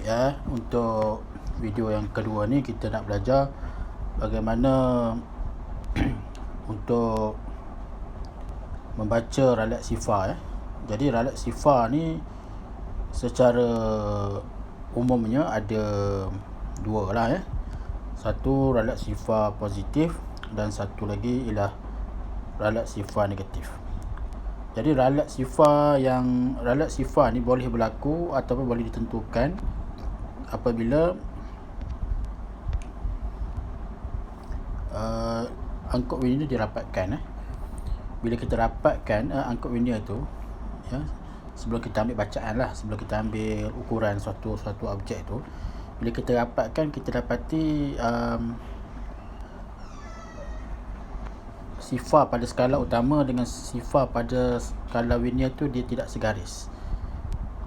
ya. Untuk video yang kedua ni kita nak belajar bagaimana untuk membaca ralat sifar ya. Jadi ralat sifar ni secara umumnya ada dua lah ya. Satu ralat sifar positif dan satu lagi ialah ralat sifar negatif. Jadi ralat sifar ni boleh berlaku ataupun boleh ditentukan apabila angkut linear dirapatkan. Bila kita rapatkan angkut linear tu ya, sebelum kita ambil bacaan lah, sebelum kita ambil ukuran suatu objek tu, bila kita rapatkan kita dapati sifar pada skala utama dengan sifar pada skala linear tu dia tidak segaris.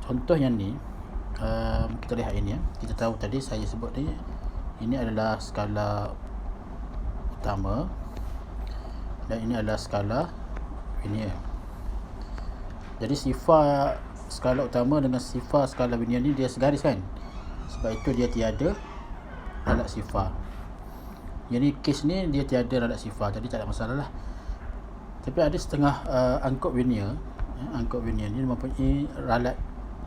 Contohnya ni, kita lihat ini ya. Kita tahu tadi saya sebut ni, ini adalah skala utama dan ini adalah skala linear. Jadi sifar skala utama dengan sifar skala linear ni dia segaris kan. Sebab itu dia tiada ralat sifar. Jadi kes ni dia tiada ralat sifar, jadi tak ada masalah lah. Tapi ada setengah angkut linear, angkut linear ni mempunyai ralat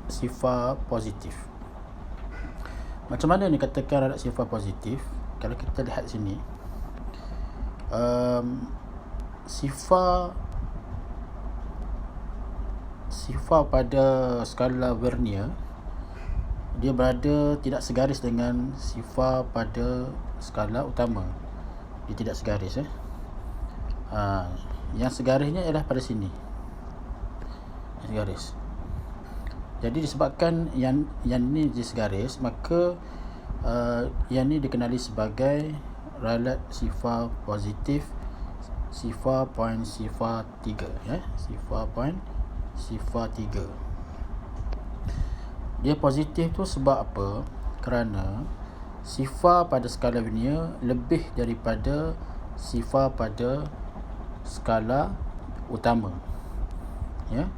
sifar positif. Macam mana ni katakan ralat sifar positif? Kalau kita lihat sini, sifar pada skala Vernier dia berada tidak segaris dengan sifar pada skala utama. Dia tidak segaris ya. Yang segarisnya ialah pada sini. Yang segaris. Jadi disebabkan yang ni dia segaris, maka yang ni dikenali sebagai ralat sifar positif sifar point sifar 3 ya. Sifar point sifar 3. Dia positif tu sebab apa? Kerana sifar pada skala linear lebih daripada sifar pada skala utama ya.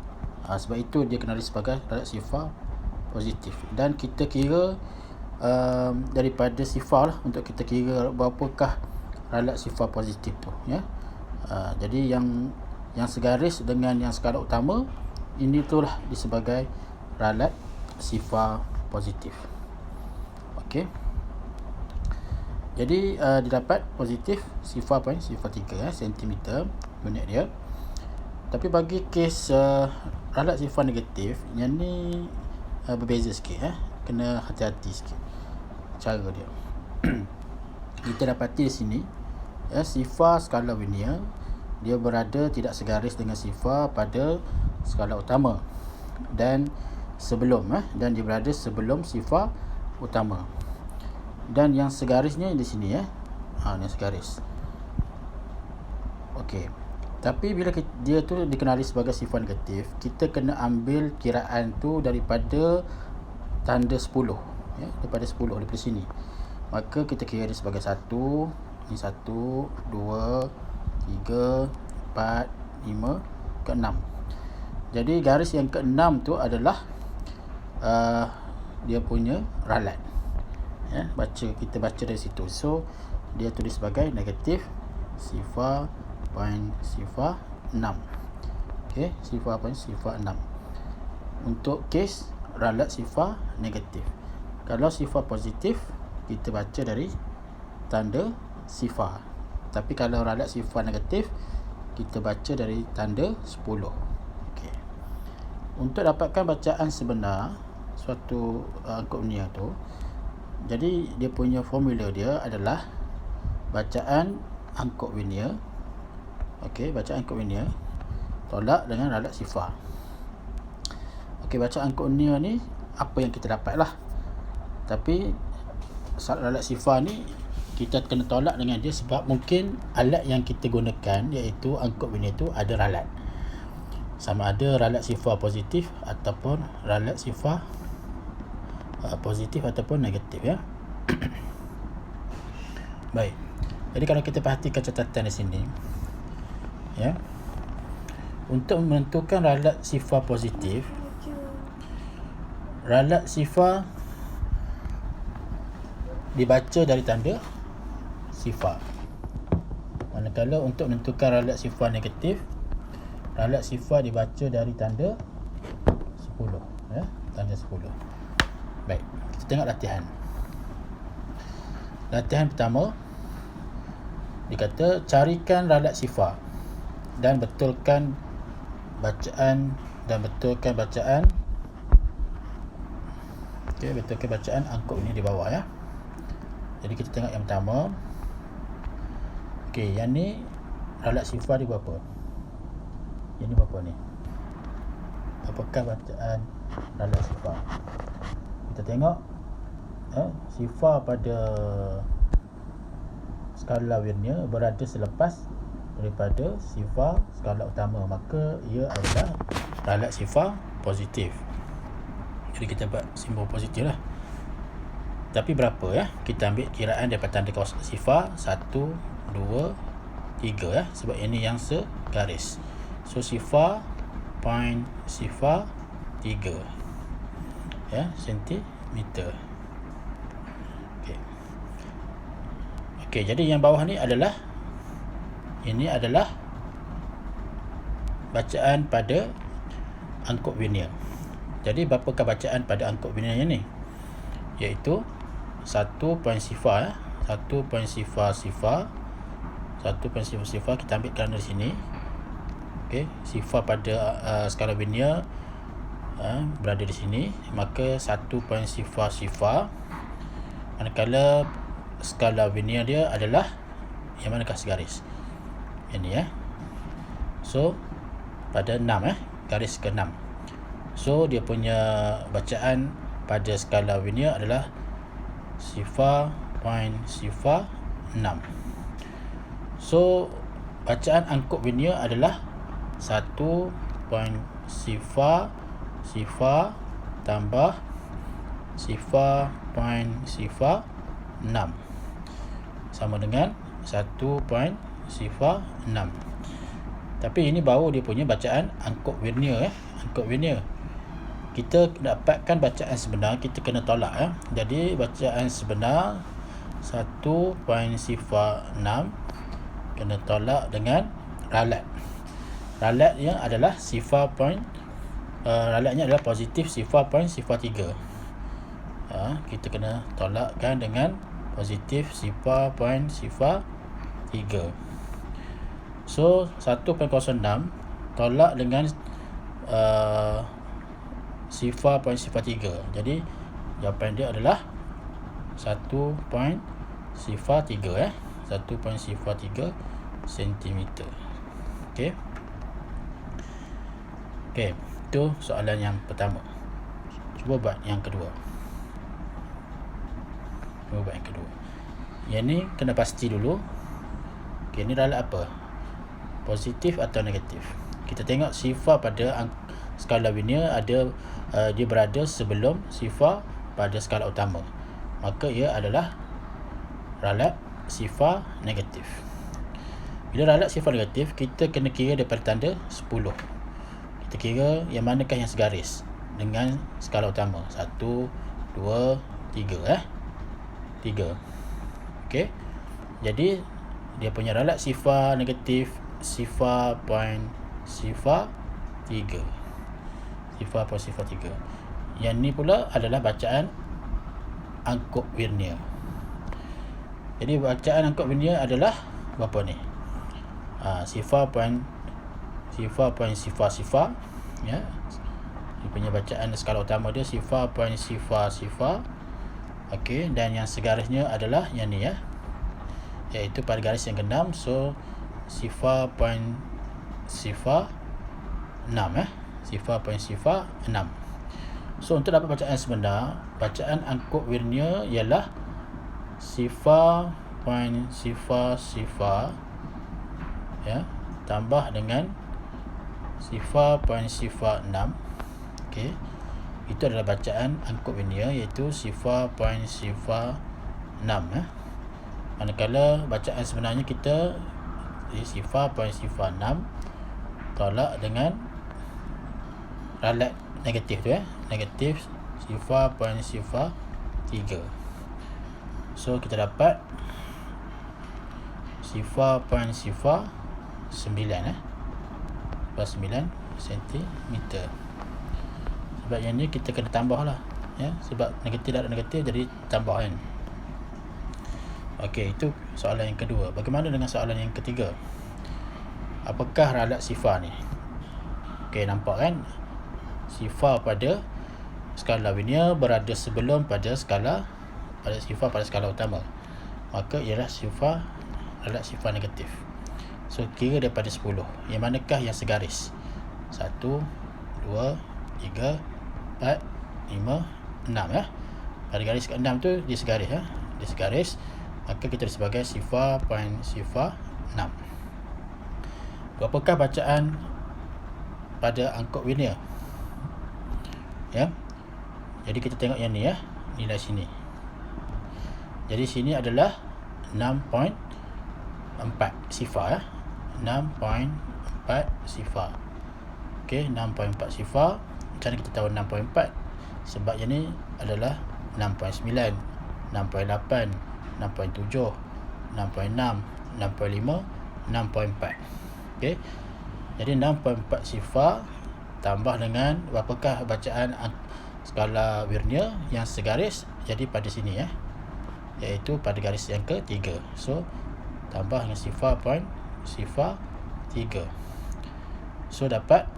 Sebab itu dia kenali sebagai ralat sifar positif. Dan kita kira daripada sifar lah, untuk kita kira berapakah ralat sifar positif tu ya. Jadi yang segaris dengan yang skala utama ini itulah sebagai ralat sifar positif. Okey. Jadi didapat positif sifar point sifar 3 ya, sentimeter unit dia. Tapi bagi kes ralat sifar negatif, yang ni berbeza sikit ya. Kena hati-hati sikit cara dia. Kita dapati di sini ya, sifar skala linear dia berada tidak segaris dengan sifar pada skala utama dan sebelum dan dia berada sebelum sifar utama. Dan yang segarisnya di sini ya. Yang segaris. Okey. Tapi bila dia tu dikenali sebagai sifar negatif, kita kena ambil kiraan tu daripada tanda 10 ya, daripada 10 daripada sini. Maka kita kira dia sebagai 1, ni 1, 2, 3, 4, 5, ke-6. Jadi garis yang ke-6 tu adalah dia punya ralat ya. Kita baca dari situ. So dia tulis sebagai negatif sifar point sifar 6. Okey, sifar point sifar 6 untuk kes ralat sifar negatif. Kalau sifar positif kita baca dari tanda sifar. Tapi kalau ralat sifar negatif kita baca dari tanda 10. Okey. Untuk dapatkan bacaan sebenar suatu angkut linear tu, jadi dia punya formula dia adalah bacaan angkut linear. Okey, bacaan angkut linear tolak dengan ralat sifar. Okey, bacaan angkut linear ni apa yang kita dapat lah. Tapi ralat sifar ni kita kena tolak dengan dia sebab mungkin alat yang kita gunakan iaitu angkut linear tu ada ralat. Sama ada ralat sifar positif ataupun ralat sifar positif ataupun negatif ya. Baik. Jadi kalau kita perhatikan catatan di sini ya. Untuk menentukan ralat sifar positif, ralat sifar dibaca dari tanda sifar. Manakala untuk menentukan ralat sifar negatif, ralat sifar dibaca dari tanda 10, ya, tanda 10. Baik, kita tengok latihan. Latihan pertama, dia kata carikan ralat sifar dan betulkan bacaan betulkan bacaan angkut ini di bawah, ya. Jadi kita tengok yang pertama. Okey, yang ni ralat sifar dia berapa? Yang ni berapa ni? Apakah bacaan ralat sifar? Kita tengok sifar pada skala Vernier berada selepas daripada sifar skala utama, maka ia adalah ralat sifar positif. Jadi kita buat simbol positif lah. Tapi berapa, ya? Kita ambil kiraan daripada tanda sifar 1, 2, 3, ya, sebab ini yang segaris. So sifar point sifar 3, ya, sentimeter. Okey, jadi yang bawah ni adalah bacaan pada angkut Vernier. Jadi berapakah bacaan pada angkut Vernier ni? Iaitu 1 point sifar, 1 point sifar kita ambil kerana di sini. Okey, sifar pada skala Vernier berada di sini, maka 1 point sifar. Manakala skala Vernier dia adalah yang manakah segaris? Yang ni, ya. So pada 6, garis ke-6. So dia punya bacaan pada skala Vernier adalah sifar point sifar 6. So bacaan angkut Vernier adalah 1 point sifar tambah sifar point sifar 6 sama dengan 1 point sifar 6. Tapi ini baru dia punya bacaan angkut Vernier, angkut Vernier. Kita dapatkan bacaan sebenar, kita kena tolak, ya. Jadi bacaan sebenar 1 point sifar 6 kena tolak dengan ralat. Ralatnya adalah sifar point ralatnya adalah positif sifar point sifar 3. Kita kena tolakkan dengan positif sifar point sifar 3. So 1.06 tolak dengan sifar point sifar 3. Jadi jawapan dia adalah 1 point sifar 3, 1 point sifar 3 sentimeter. Okey. Okey, itu soalan yang pertama. Cuba buat yang kedua. Yang ni kena pasti dulu. Okey, ni ralat apa? Positif atau negatif? Kita tengok sifar pada skala Vernier ada dia berada sebelum sifar pada skala utama, maka ia adalah ralat sifar negatif. Bila ralat sifar negatif, kita kena kira daripada tanda 10. Kita kira yang manakah yang segaris dengan skala utama. 1, 2, 3, 3. Okey. Jadi dia punya ralat sifar negatif sifar point sifar 3. Sifar point sifar 3. Yang ni pula adalah bacaan angkut Vernier. Jadi bacaan angkut Vernier adalah berapa ni? Sifar point sifar, ya. Dia punya bacaan skala utama dia sifar point sifar. Okey, dan yang segarisnya adalah yang ni, ya, iaitu pada garis yang ke-6. So sifar point sifar 6, sifar point sifar 6. So untuk dapat bacaan sebenar, bacaan angkut Vernier ialah sifar point sifar, ya, tambah dengan sifar point sifar 6. Okey, itu adalah bacaan angkut Vernier, iaitu sifar point sifar 6, Manakala bacaan sebenarnya kita sifar point sifar 6 tolak dengan ralat negatif tu, negatif sifar point sifar 3. So kita dapat sifar point sifar 9 plus 9 cm. Sebab yang ni kita kena tambah lah ya, sebab negatif darab negatif jadi tambah kan. Okey, itu soalan yang kedua. Bagaimana dengan soalan yang ketiga? Apakah ralat sifar ni? Okey, nampak kan? Sifar pada skala linear berada sebelum pada sifar pada skala utama. Maka ialah ralat sifar negatif. So kira daripada 10. Yang manakah yang segaris? 1, 2, 3, 4, 5, 6 ya. Pada garis ke-6 tu dia segaris ya. Dia segaris, maka kita sebagai sifar point sifar 6. Berapakah bacaan pada angkut linear? Ya. Jadi kita tengok yang ni ya, nilai sini. Jadi sini adalah 6.4 sifar ya. 6.4 sifar. Okey, 6.4 sifar. Macam mana kita tahu 6.4? Sebab yang ni adalah 6.9, 6.8, 6.7, 6.6, 6.5, 6.4. Okey. Jadi 6.4 sifar tambah dengan berapakah bacaan skala Vernier yang segaris, jadi pada sini ya, iaitu pada garis yang ketiga. So tambah dengan sifar point sifar 3. So dapat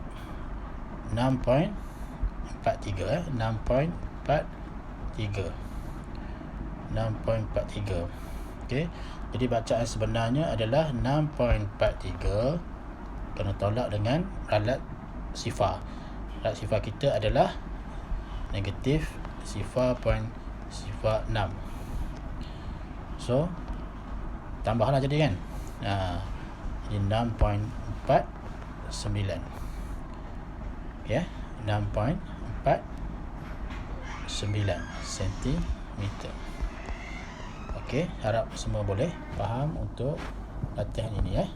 6.43 6.43. Okey. Jadi bacaan sebenarnya adalah 6.43, kena tolak dengan ralat sifar. Ralat sifar kita adalah negatif sifar point sifar 6. So tambahlah jadi kan. Jadi 6.49. Ya, 6.49 cm. Okey, harap semua boleh faham untuk latihan ini ya.